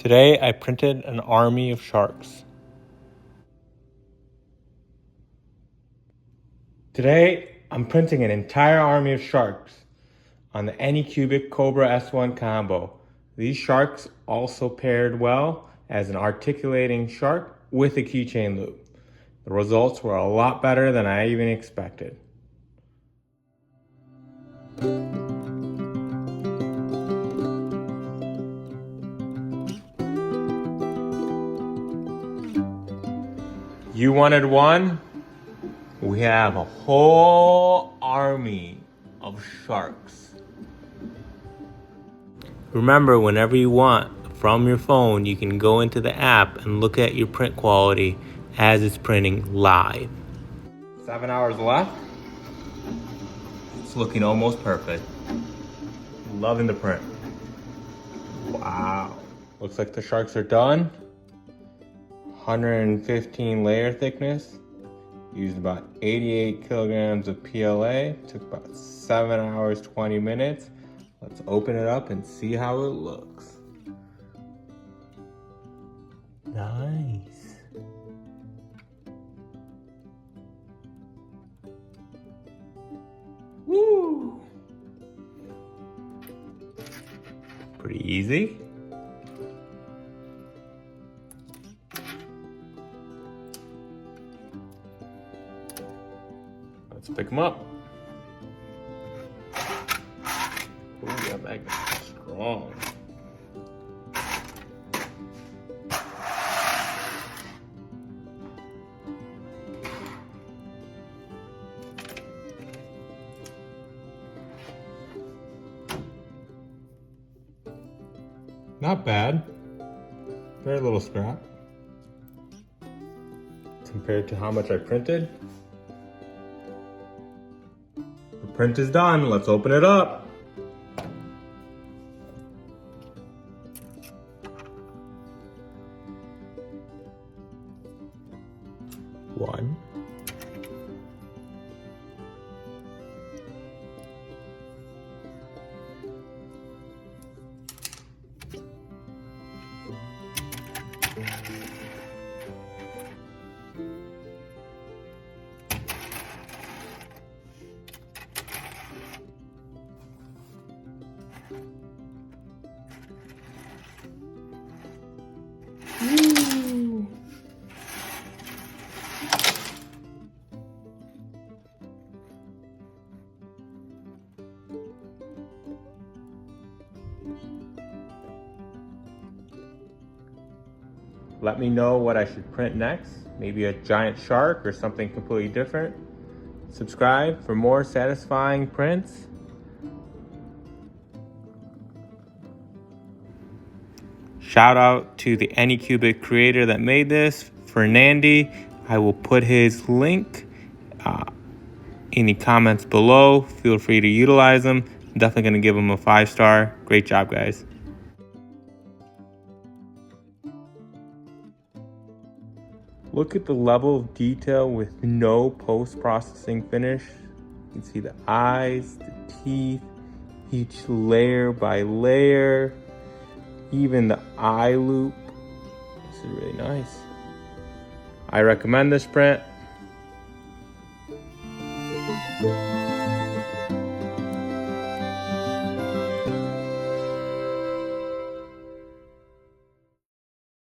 Today I printed an army of sharks. Today I'm printing an entire army of sharks on the Anycubic Kobra S1 Combo. These sharks also paired well as an articulating shark with a keychain loop. The results were a lot better than I even expected. You wanted one? We have a whole army of sharks. Remember, whenever you want, from your phone, you can go into the app and look at your print quality as it's printing live. 7 hours left. It's looking almost perfect. Loving the print. Wow. Looks like the sharks are done. 115 layer thickness. Used about 88 kilograms of PLA. Took about 7 hours, 20 minutes. Let's open it up and see how it looks. Nice. Woo! Pretty easy. Let's pick them up. Ooh, that magnet's strong. Not bad. Very little scrap compared to how much I printed. The print is done. Let's open it up. One. Woo. Let me know what I should print next. Maybe a giant shark or something completely different. Subscribe for more satisfying prints. Shout out to the Anycubic creator that made this, Fernandy. I will put his link in the comments below. Feel free to utilize them. I'm definitely going to give him a 5-star. Great job, guys. Look at the level of detail with no post-processing finish. You can see the eyes, the teeth, each layer by layer, even the eye loop. This is really nice. I recommend this print.